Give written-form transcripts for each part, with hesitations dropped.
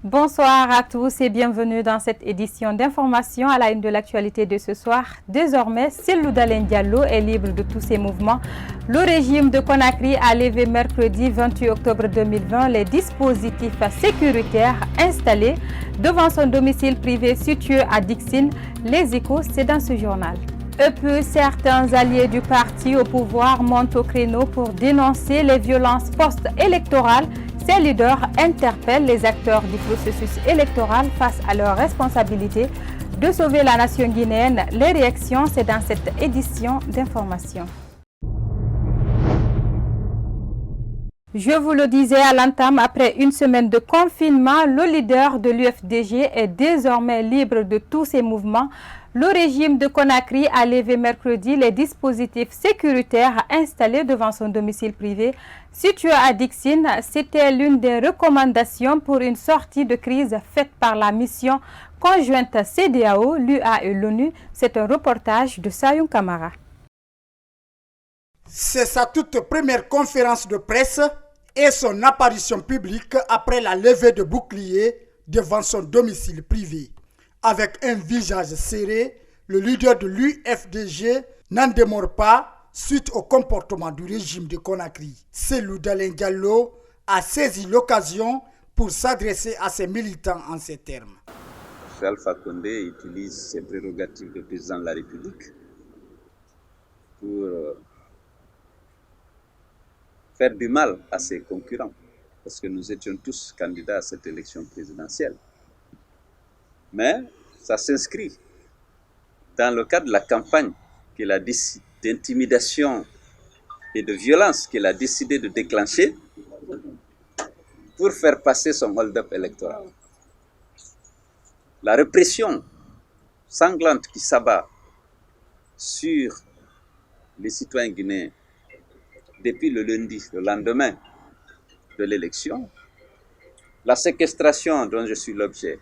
Bonsoir à tous et bienvenue dans cette édition d'information à la une de l'actualité de ce soir. Désormais, Cellou Dalein Diallo est libre de tous ses mouvements. Le régime de Conakry a levé mercredi 28 octobre 2020 les dispositifs sécuritaires installés devant son domicile privé situé à Dixine. Les Échos, c'est dans ce journal. Peu certains alliés du parti au pouvoir montent au créneau pour dénoncer les violences post-électorales. Ces leaders interpellent les acteurs du processus électoral face à leur responsabilité de sauver la nation guinéenne. Les réactions, c'est dans cette édition d'information. Je vous le disais à l'entame, après une semaine de confinement, le leader de l'UFDG est désormais libre de tous ses mouvements. Le régime de Conakry a levé mercredi les dispositifs sécuritaires installés devant son domicile privé situé à Dixine. C'était l'une des recommandations pour une sortie de crise faite par la mission conjointe CEDEAO, l'UA et l'ONU. C'est un reportage de Sayoun Kamara. C'est sa toute première conférence de presse et son apparition publique après la levée de bouclier devant son domicile privé. Avec un visage serré, le leader de l'UFDG n'en démord pas suite au comportement du régime de Conakry. Cellou Dalein Diallo a saisi l'occasion pour s'adresser à ses militants en ces termes. Alpha Condé utilise ses prérogatives de président de la République pour faire du mal à ses concurrents, parce que nous étions tous candidats à cette élection présidentielle. Mais ça s'inscrit dans le cadre de la campagne d'intimidation et de violence qu'il a décidé de déclencher pour faire passer son hold-up électoral. La répression sanglante qui s'abat sur les citoyens guinéens depuis le lundi, le lendemain de l'élection, la séquestration dont je suis l'objet,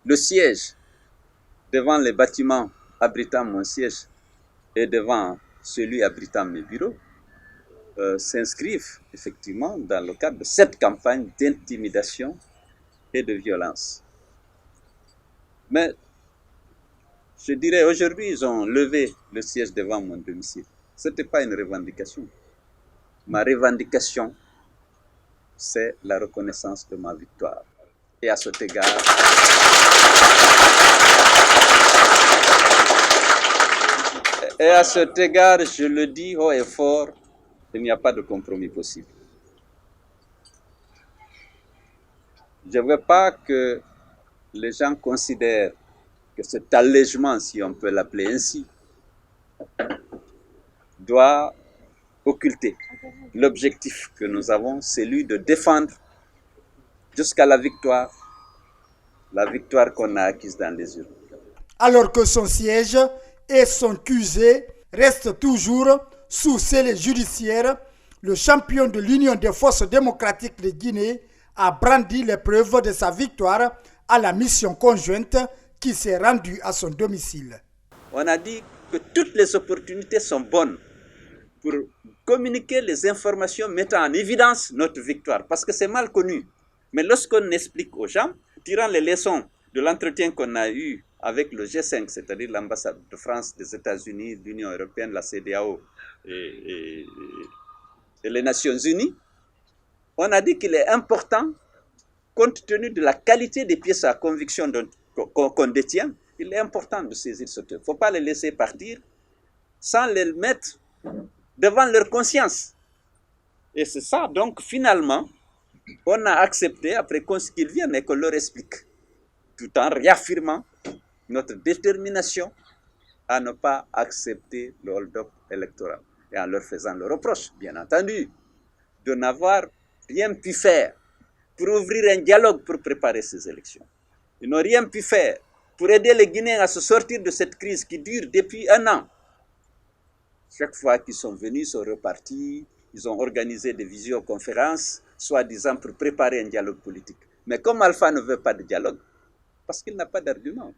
le siège devant les bâtiments abritant mon siège et devant celui abritant mes bureaux s'inscrivent effectivement dans le cadre de cette campagne d'intimidation et de violence. Mais je dirais aujourd'hui, ils ont levé le siège devant mon domicile. Ce n'était pas une revendication. Ma revendication, c'est la reconnaissance de ma victoire. Et à cet égard, je le dis haut et fort, il n'y a pas de compromis possible. Je ne veux pas que les gens considèrent que cet allègement, si on peut l'appeler ainsi, doit occulter l'objectif que nous avons, c'est celui de défendre jusqu'à la victoire qu'on a acquise dans les urnes. Alors que son siège et son QG restent toujours sous scellé judiciaire, le champion de l'Union des forces démocratiques de Guinée a brandi les preuves de sa victoire à la mission conjointe qui s'est rendue à son domicile. On a dit que toutes les opportunités sont bonnes pour communiquer les informations mettant en évidence notre victoire, parce que c'est mal connu. Mais lorsqu'on explique aux gens, tirant les leçons de l'entretien qu'on a eu avec le G5, c'est-à-dire l'ambassade de France, des États-Unis, de l'Union européenne, la CEDEAO et les Nations Unies, on a dit qu'il est important, compte tenu de la qualité des pièces à conviction qu'on détient, il est important de saisir ce truc. Il ne faut pas les laisser partir sans les mettre devant leur conscience. Et c'est ça, donc finalement, on a accepté, après qu'ils viennent et qu'on leur explique, tout en réaffirmant notre détermination à ne pas accepter le hold-up électoral et en leur faisant le reproche, bien entendu, de n'avoir rien pu faire pour ouvrir un dialogue pour préparer ces élections. Ils n'ont rien pu faire pour aider les Guinéens à se sortir de cette crise qui dure depuis 1 an. Chaque fois qu'ils sont venus, ils sont repartis, ils ont organisé des visioconférences, soi-disant pour préparer un dialogue politique. Mais comme Alpha ne veut pas de dialogue, parce qu'il n'a pas d'argument.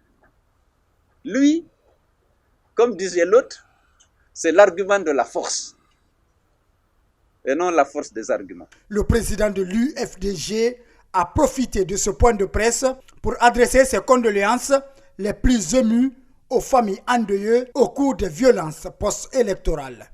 Lui, comme disait l'autre, c'est l'argument de la force et non la force des arguments. Le président de l'UFDG a profité de ce point de presse pour adresser ses condoléances les plus émues aux familles endeuillées au cours des violences post-électorales.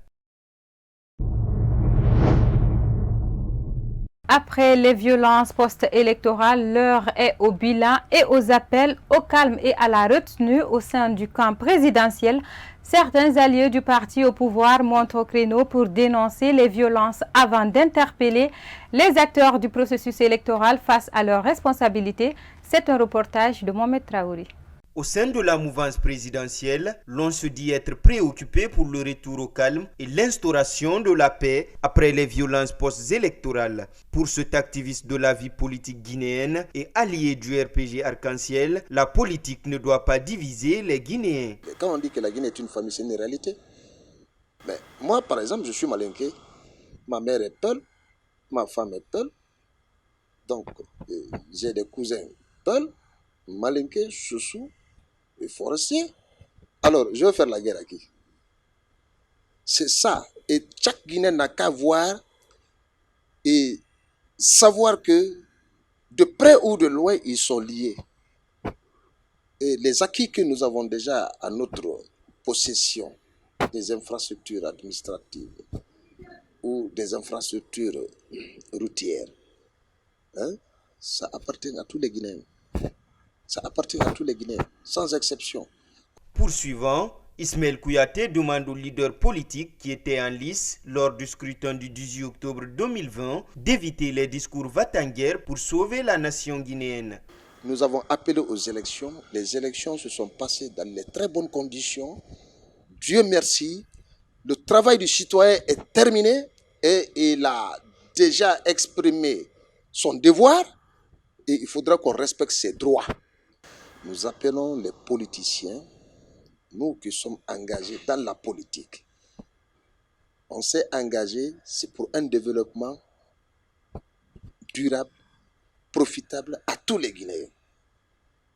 Après les violences post-électorales, l'heure est au bilan et aux appels au calme et à la retenue au sein du camp présidentiel. Certains alliés du parti au pouvoir montent au créneau pour dénoncer les violences avant d'interpeller les acteurs du processus électoral face à leurs responsabilités. C'est un reportage de Mohamed Traouri. Au sein de la mouvance présidentielle, l'on se dit être préoccupé pour le retour au calme et l'instauration de la paix après les violences post-électorales. Pour cet activiste de la vie politique guinéenne et allié du RPG Arc-en-Ciel, la politique ne doit pas diviser les Guinéens. Quand on dit que la Guinée est une famille, c'est une réalité. Mais moi, par exemple, je suis malinqué. Ma mère est Peul, ma femme est Peul. Donc, j'ai des cousins Peul, Malinké, Soussou et Forestier. Alors, je vais faire la guerre à qui? C'est ça. Et chaque Guinéen n'a qu'à voir et savoir que de près ou de loin, ils sont liés. Et les acquis que nous avons déjà à notre possession, des infrastructures administratives ou des infrastructures routières, hein, ça appartient à tous les Guinéens. Ça appartient à tous les Guinéens, sans exception. Poursuivant, Ismaël Kouyaté demande aux leaders politiques qui étaient en lice lors du scrutin du 18 octobre 2020 d'éviter les discours va-t-en-guerre pour sauver la nation guinéenne. Nous avons appelé aux élections. Les élections se sont passées dans les très bonnes conditions. Dieu merci, le travail du citoyen est terminé et il a déjà exprimé son devoir et il faudra qu'on respecte ses droits. Nous appelons les politiciens, nous qui sommes engagés dans la politique. On s'est engagé, c'est pour un développement durable, profitable à tous les Guinéens.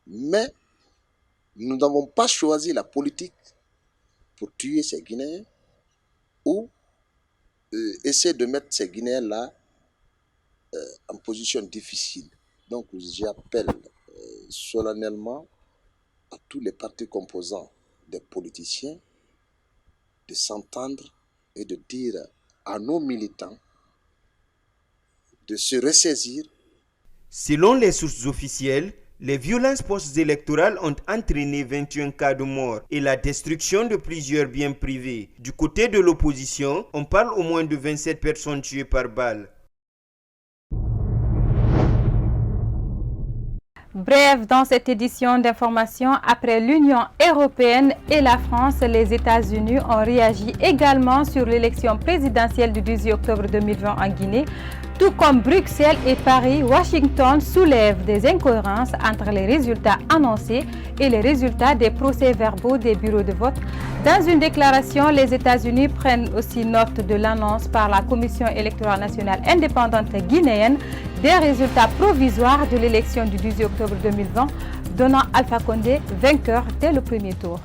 Mais nous n'avons pas choisi la politique pour tuer ces Guinéens ou essayer de mettre ces Guinéens-là en position difficile. Donc j'appelle solennellement à tous les partis composants des politiciens de s'entendre et de dire à nos militants de se ressaisir. Selon les sources officielles, les violences post-électorales ont entraîné 21 cas de mort et la destruction de plusieurs biens privés. Du côté de l'opposition, on parle au moins de 27 personnes tuées par balle. Bref, dans cette édition d'information, après l'Union européenne et la France, les États-Unis ont réagi également sur l'élection présidentielle du 18 octobre 2020 en Guinée. Tout comme Bruxelles et Paris, Washington soulève des incohérences entre les résultats annoncés et les résultats des procès-verbaux des bureaux de vote. Dans une déclaration, les États-Unis prennent aussi note de l'annonce par la Commission électorale nationale indépendante guinéenne des résultats provisoires de l'élection du 18 octobre 2020, donnant Alpha Condé vainqueur dès le premier tour.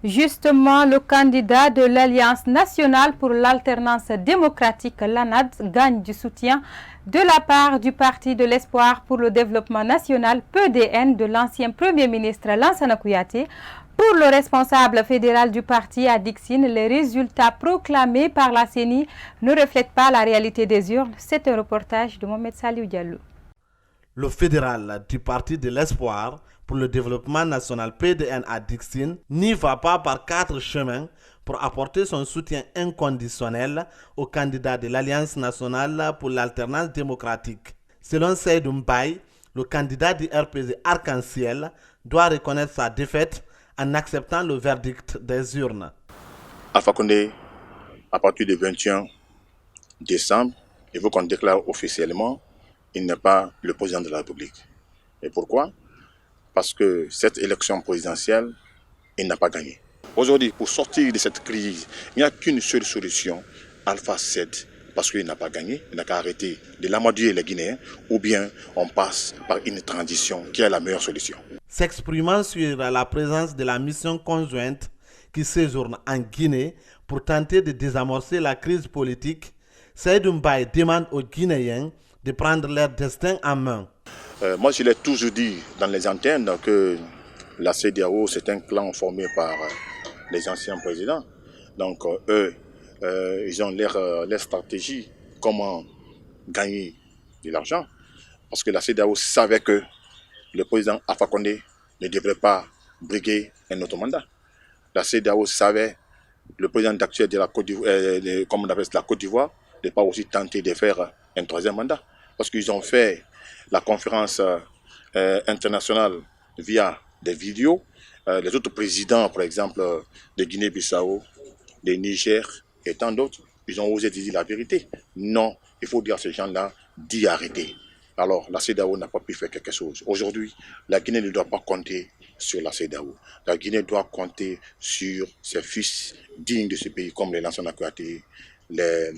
Justement, le candidat de l'Alliance nationale pour l'alternance démocratique, l'ANAD, gagne du soutien de la part du Parti de l'espoir pour le développement national, PDN, de l'ancien Premier ministre Lansana Kouyaté. Pour le responsable fédéral du parti à Dixine, les résultats proclamés par la CENI ne reflètent pas la réalité des urnes. C'est un reportage de Mohamed Saliou Diallo. Le fédéral du Parti de l'Espoir pour le développement national PDN à Dixine n'y va pas par 4 chemins pour apporter son soutien inconditionnel au candidat de l'Alliance nationale pour l'alternance démocratique. Selon Seydou Mbaye, le candidat du RPG Arc-en-Ciel doit reconnaître sa défaite en acceptant le verdict des urnes. Alpha Condé, à partir du 21 décembre, il veut qu'on déclare officiellement qu'il n'est pas le président de la République. Et pourquoi? Parce que cette élection présidentielle, il n'a pas gagné. Aujourd'hui, pour sortir de cette crise, il n'y a qu'une seule solution. Alpha cède parce qu'il n'a pas gagné, il n'a qu'à arrêter de l'amadouer les Guinéens, ou bien on passe par une transition qui est la meilleure solution. S'exprimant sur la présence de la mission conjointe qui séjourne en Guinée pour tenter de désamorcer la crise politique, Seydou Mbaye demande aux Guinéens de prendre leur destin en main. Moi, je l'ai toujours dit dans les antennes que la CEDEAO, c'est un clan formé par les anciens présidents. Donc, eux, ils ont leur stratégie, comment gagner de l'argent. Parce que la CEDEAO savait que le président Alpha Condé ne devrait pas briguer un autre mandat. La CEDEAO savait, le président actuel de la Côte d'Ivoire, comme on appelle la Côte d'Ivoire, de ne pas aussi tenter de faire un troisième mandat. Parce qu'ils ont fait la conférence internationale via des vidéos. Les autres présidents, par exemple, de Guinée-Bissau, de Niger et tant d'autres, ils ont osé dire la vérité. Non, il faut dire à ces gens-là d'y arrêter. Alors, la CEDEAO n'a pas pu faire quelque chose. Aujourd'hui, la Guinée ne doit pas compter sur la CEDEAO. La Guinée doit compter sur ses fils dignes de ce pays, comme les Lansana Kouyaté, les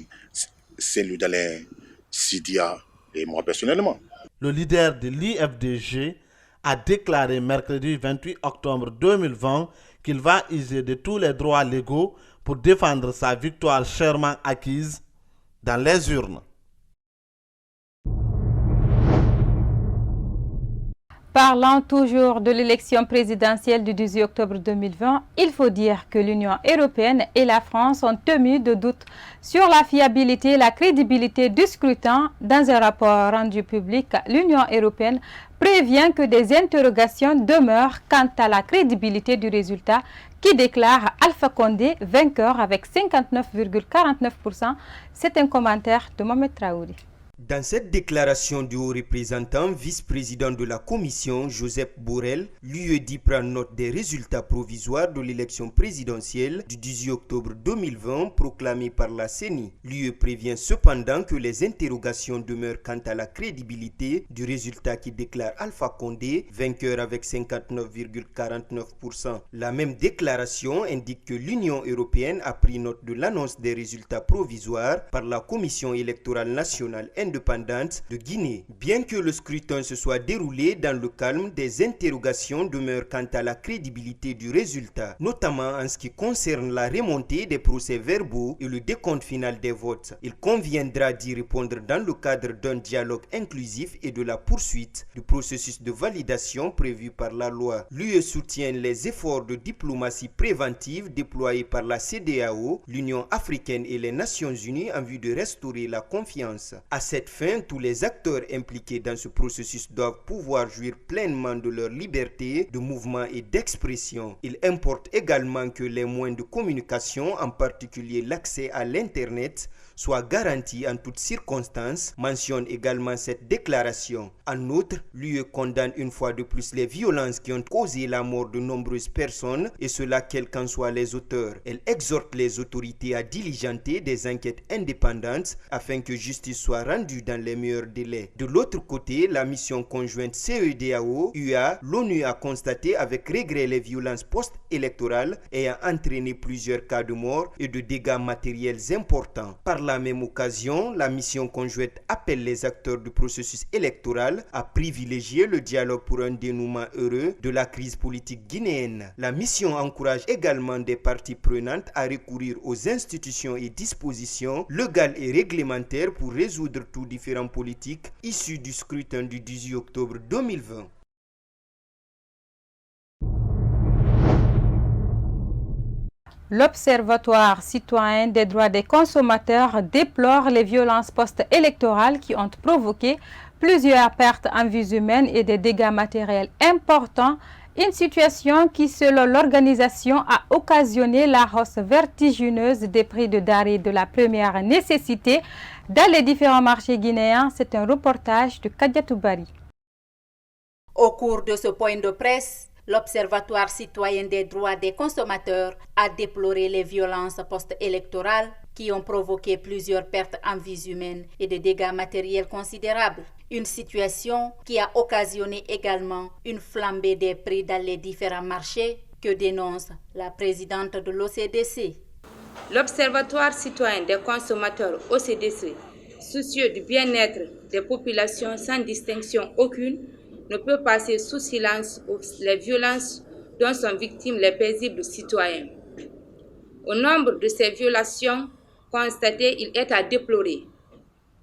Cellou Dalein, Sidia et moi personnellement. Le leader de l'IFDG a déclaré mercredi 28 octobre 2020 qu'il va user de tous les droits légaux pour défendre sa victoire chèrement acquise dans les urnes. Parlant toujours de l'élection présidentielle du 18 octobre 2020, il faut dire que l'Union européenne et la France ont émis de doutes sur la fiabilité et la crédibilité du scrutin. Dans un rapport rendu public, l'Union européenne prévient que des interrogations demeurent quant à la crédibilité du résultat qui déclare Alpha Condé vainqueur avec 59,49%. C'est un commentaire de Mohamed Traouri. Dans cette déclaration du haut représentant, vice-président de la Commission, Joseph Borrell, l'UE dit prendre note des résultats provisoires de l'élection présidentielle du 18 octobre 2020 proclamée par la CENI. L'UE prévient cependant que les interrogations demeurent quant à la crédibilité du résultat qui déclare Alpha Condé vainqueur avec 59,49%. La même déclaration indique que l'Union européenne a pris note de l'annonce des résultats provisoires par la Commission électorale nationale indépendante de Guinée. Bien que le scrutin se soit déroulé dans le calme, des interrogations demeurent quant à la crédibilité du résultat, notamment en ce qui concerne la remontée des procès-verbaux et le décompte final des votes. Il conviendra d'y répondre dans le cadre d'un dialogue inclusif et de la poursuite du processus de validation prévu par la loi. L'UE soutient les efforts de diplomatie préventive déployés par la CEDEAO, l'Union africaine et les Nations unies en vue de restaurer la confiance. À cette fin, tous les acteurs impliqués dans ce processus doivent pouvoir jouir pleinement de leur liberté de mouvement et d'expression. Il importe également que les moyens de communication, en particulier l'accès à l'Internet, soient garantis en toutes circonstances, mentionne également cette déclaration. En outre, l'UE condamne une fois de plus les violences qui ont causé la mort de nombreuses personnes, et cela quels qu'en soient les auteurs. Elle exhorte les autorités à diligenter des enquêtes indépendantes afin que justice soit rendue dans les meilleurs délais. De l'autre côté, la mission conjointe CEDEAO-UA, l'ONU a constaté avec regret les violences post-électorales ayant entraîné plusieurs cas de mort et de dégâts matériels importants. Par la même occasion, la mission conjointe appelle les acteurs du processus électoral à privilégier le dialogue pour un dénouement heureux de la crise politique guinéenne. La mission encourage également des parties prenantes à recourir aux institutions et dispositions légales et réglementaires pour résoudre tous différents politiques issus du scrutin du 18 octobre 2020. L'Observatoire citoyen des droits des consommateurs déplore les violences post-électorales qui ont provoqué plusieurs pertes en vies humaines et des dégâts matériels importants, une situation qui, selon l'organisation, a occasionné la hausse vertigineuse des prix de denrées de la première nécessité dans les différents marchés guinéens. C'est un reportage de Kadiatou Bari. Au cours de ce point de presse, l'Observatoire citoyen des droits des consommateurs a déploré les violences post-électorales qui ont provoqué plusieurs pertes en vies humaines et des dégâts matériels considérables. Une situation qui a occasionné également une flambée des prix dans les différents marchés que dénonce la présidente de l'OCDC. L'Observatoire citoyen des consommateurs OCDC, soucieux du bien-être des populations sans distinction aucune, ne peut passer sous silence les violences dont sont victimes les paisibles citoyens. Au nombre de ces violations constaté, il est à déplorer.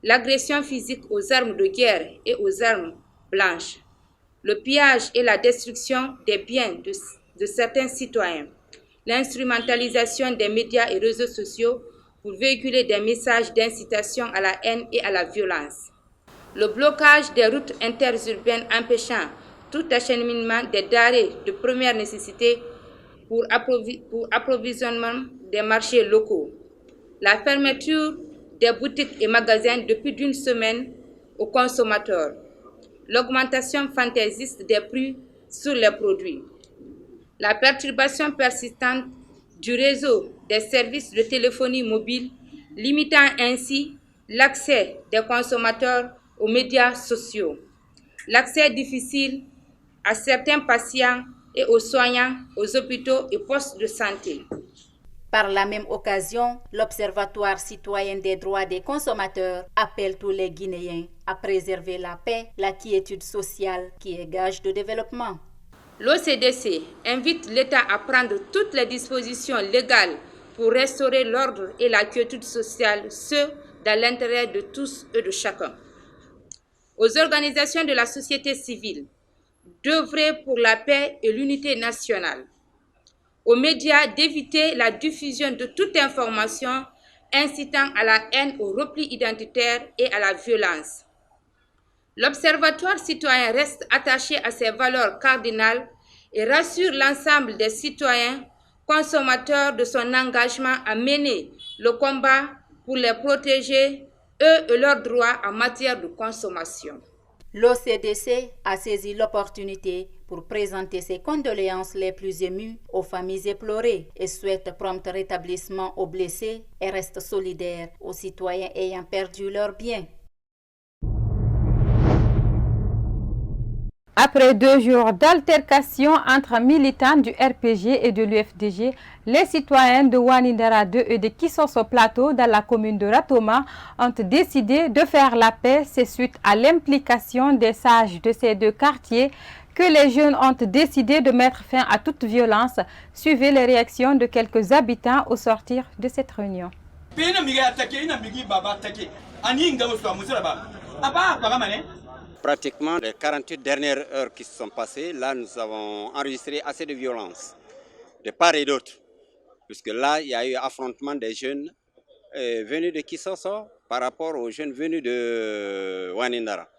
L'agression physique aux armes de guerre et aux armes blanches, le pillage et la destruction des biens de certains citoyens, l'instrumentalisation des médias et réseaux sociaux pour véhiculer des messages d'incitation à la haine et à la violence, le blocage des routes interurbaines empêchant tout acheminement des denrées de première nécessité pour approvisionnement des marchés locaux, la fermeture des boutiques et magasins depuis d'une semaine aux consommateurs, l'augmentation fantaisiste des prix sur les produits, la perturbation persistante du réseau des services de téléphonie mobile, limitant ainsi l'accès des consommateurs aux médias sociaux, l'accès difficile à certains patients et aux soignants aux hôpitaux et postes de santé. Par la même occasion, l'Observatoire citoyen des droits des consommateurs appelle tous les Guinéens à préserver la paix, la quiétude sociale qui est gage de développement. L'OCDC invite l'État à prendre toutes les dispositions légales pour restaurer l'ordre et la quiétude sociale, ce dans l'intérêt de tous et de chacun. Aux organisations de la société civile d'œuvrer pour la paix et l'unité nationale. Aux médias d'éviter la diffusion de toute information incitant à la haine, au repli identitaire et à la violence. L'Observatoire citoyen reste attaché à ses valeurs cardinales et rassure l'ensemble des citoyens consommateurs de son engagement à mener le combat pour les protéger, eux et leurs droits en matière de consommation. L'OCDC a saisi l'opportunité pour présenter ses condoléances les plus émues aux familles éplorées et souhaite prompt rétablissement aux blessés et reste solidaire aux citoyens ayant perdu leurs biens. Après 2 jours d'altercation entre militants du RPG et de l'UFDG, les citoyens de Wanindara 2 et de Kissoso Plateau dans la commune de Ratoma ont décidé de faire la paix. C'est suite à l'implication des sages de ces 2 quartiers que les jeunes ont décidé de mettre fin à toute violence. Suivez les réactions de quelques habitants au sortir de cette réunion. Pratiquement les 48 dernières heures qui se sont passées, là nous avons enregistré assez de violence, de part et d'autre. Puisque là, il y a eu affrontement des jeunes venus de Kissoso par rapport aux jeunes venus de Wanindara.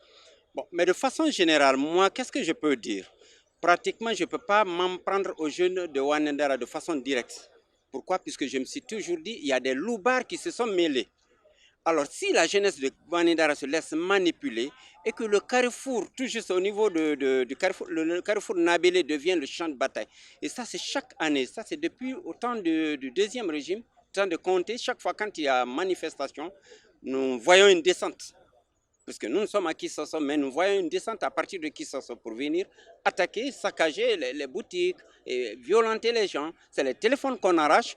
Bon, mais de façon générale, moi, qu'est-ce que je peux dire? Pratiquement, je ne peux pas m'en prendre aux jeunes de Wanindara de façon directe. Pourquoi? Puisque je me suis toujours dit, il y a des loupards qui se sont mêlés. Alors, si la jeunesse de Wanindara se laisse manipuler et que le carrefour, tout juste au niveau du carrefour, le carrefour Nabélé devient le champ de bataille. Et ça, c'est chaque année. Ça, c'est depuis au temps du deuxième régime, temps de compter. Chaque fois quand il y a manifestation, nous voyons une descente. Parce que nous sommes à Kissoso, mais nous voyons une descente à partir de Kissoso pour venir attaquer, saccager les boutiques, et violenter les gens. C'est les téléphones qu'on arrache.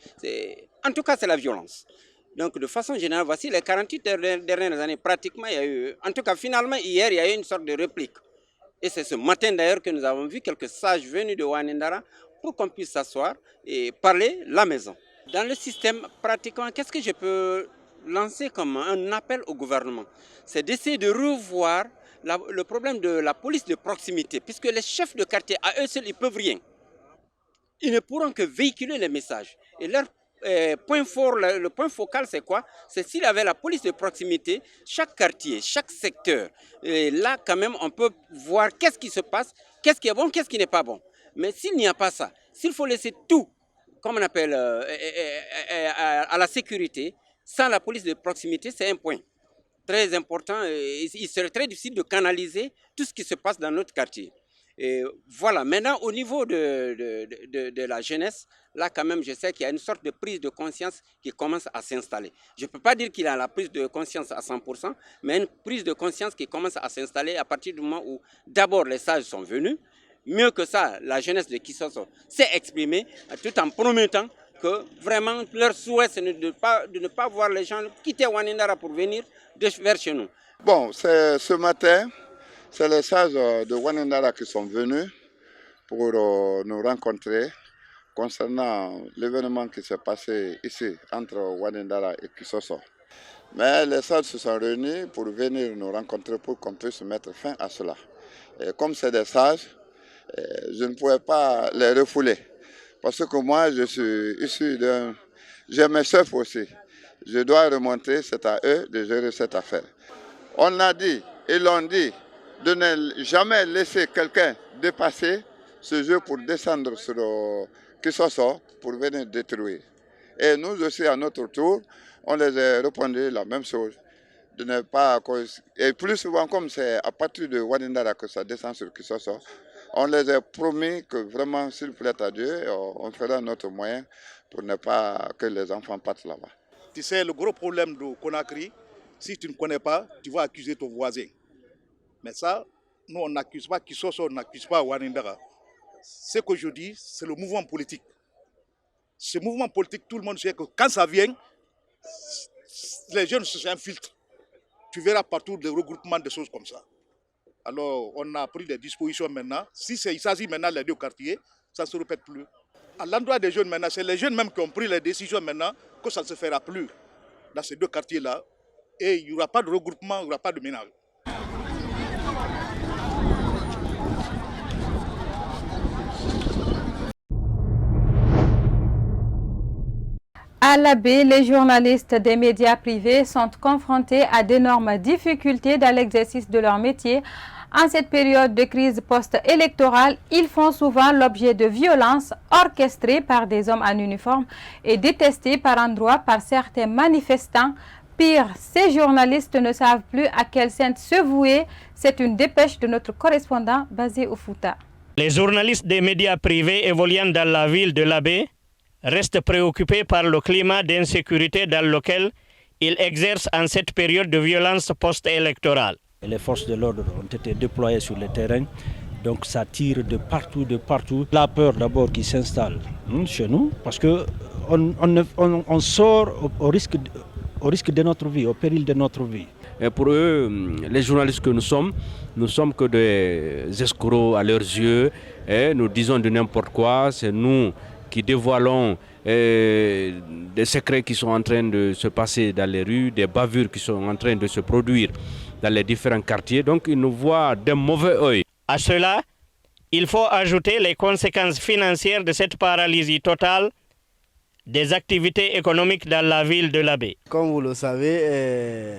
En tout cas, c'est la violence. Donc, de façon générale, voici les 48 dernières années, pratiquement, il y a eu, en tout cas, finalement, hier, il y a eu une sorte de réplique. Et c'est ce matin, d'ailleurs, que nous avons vu quelques sages venus de Wanindara pour qu'on puisse s'asseoir et parler la maison. Dans le système, pratiquement, qu'est-ce que je peux lancer comme un appel au gouvernement? C'est d'essayer de revoir le problème de la police de proximité, puisque les chefs de quartier, à eux seuls, ils ne peuvent rien. Ils ne pourront que véhiculer les messages. Et leur point fort, le point focal, c'est quoi? C'est s'il y avait la police de proximité, chaque quartier, chaque secteur, et là, quand même, on peut voir qu'est-ce qui se passe, qu'est-ce qui est bon, qu'est-ce qui n'est pas bon. Mais s'il n'y a pas ça, s'il faut laisser tout, comme on appelle, à la sécurité, sans la police de proximité, c'est un point très important. Il serait très difficile de canaliser tout ce qui se passe dans notre quartier. Et voilà, maintenant au niveau de la jeunesse, là quand même je sais qu'il y a une sorte de prise de conscience qui commence à s'installer. Je ne peux pas dire qu'il y a la prise de conscience à 100%, mais une prise de conscience qui commence à s'installer à partir du moment où d'abord les sages sont venus. Mieux que ça, la jeunesse de Kissoso s'est exprimée tout en promettant que vraiment leur souhait c'est de ne pas voir les gens quitter Wanindara pour venir vers chez nous. Bon, c'est ce matin. C'est les sages de Wanindara qui sont venus pour nous rencontrer concernant l'événement qui s'est passé ici entre Wadendara et Kisoso. Mais les sages se sont réunis pour venir nous rencontrer pour qu'on puisse mettre fin à cela. Et comme c'est des sages, je ne pouvais pas les refouler. Parce que moi, je suis issu d'un... J'ai mes chefs aussi. Je dois remonter, c'est à eux de gérer cette affaire. On a dit, ils l'ont dit, de ne jamais laisser quelqu'un dépasser ce jeu pour descendre sur Kisoso pour venir détruire. Et nous aussi, à notre tour, on les a répondu la même chose. De ne pas... Et plus souvent, comme c'est à partir de Wadendara que ça descend sur Kisoso, on les a promis que vraiment, s'il plaît à Dieu, on fera notre moyen pour ne pas que les enfants partent là-bas. Tu sais, le gros problème de Conakry, si tu ne connais pas, tu vas accuser ton voisin. Mais ça, nous, on n'accuse pas Kisoso, on n'accuse pas Wadendara. Ce que je dis, c'est le mouvement politique. Ce mouvement politique, tout le monde sait que quand ça vient, les jeunes s'infiltrent. Tu verras partout des regroupements de choses comme ça. Alors, on a pris des dispositions maintenant. Si il s'agit maintenant des deux quartiers, ça ne se répète plus. À l'endroit des jeunes maintenant, c'est les jeunes même qui ont pris les décisions maintenant que ça ne se fera plus dans ces deux quartiers-là. Et il n'y aura pas de regroupement, il n'y aura pas de ménage. À l'Abbé, les journalistes des médias privés sont confrontés à d'énormes difficultés dans l'exercice de leur métier. En cette période de crise post-électorale, ils font souvent l'objet de violences orchestrées par des hommes en uniforme et détestées par endroits par certains manifestants. Pire, ces journalistes ne savent plus à quelle sainte se vouer. C'est une dépêche de notre correspondant basé au Fouta. Les journalistes des médias privés évoluant dans la ville de l'Abbé restent préoccupés par le climat d'insécurité dans lequel ils exercent en cette période de violence post-électorale. Les forces de l'ordre ont été déployées sur le terrain, donc ça tire de partout, de partout. La peur d'abord qui s'installe chez nous, parce qu'on sort au risque de notre vie, au péril de notre vie. Et pour eux, les journalistes que nous sommes que des escrocs à leurs yeux, et nous disons de n'importe quoi, c'est nous qui dévoilons des secrets qui sont en train de se passer dans les rues, des bavures qui sont en train de se produire dans les différents quartiers. Donc ils nous voient d'un mauvais œil. À cela, il faut ajouter les conséquences financières de cette paralysie totale des activités économiques dans la ville de l'Abbé. Comme vous le savez,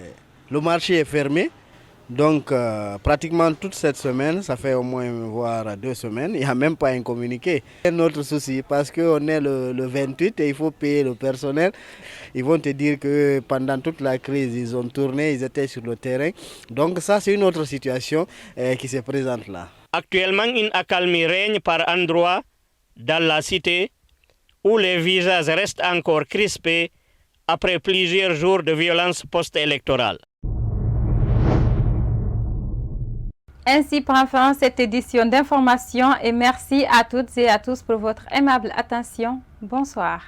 le marché est fermé. Donc pratiquement toute cette semaine, ça fait au moins voire 2 semaines, il n'y a même pas un communiqué. C'est notre souci parce qu'on est le 28 et il faut payer le personnel. Ils vont te dire que pendant toute la crise, ils ont tourné, ils étaient sur le terrain. Donc ça, c'est une autre situation qui se présente là. Actuellement, une accalmie règne par endroits dans la cité où les visages restent encore crispés après plusieurs jours de violence post-électorale. Ainsi prend fin cette édition d'information et merci à toutes et à tous pour votre aimable attention. Bonsoir.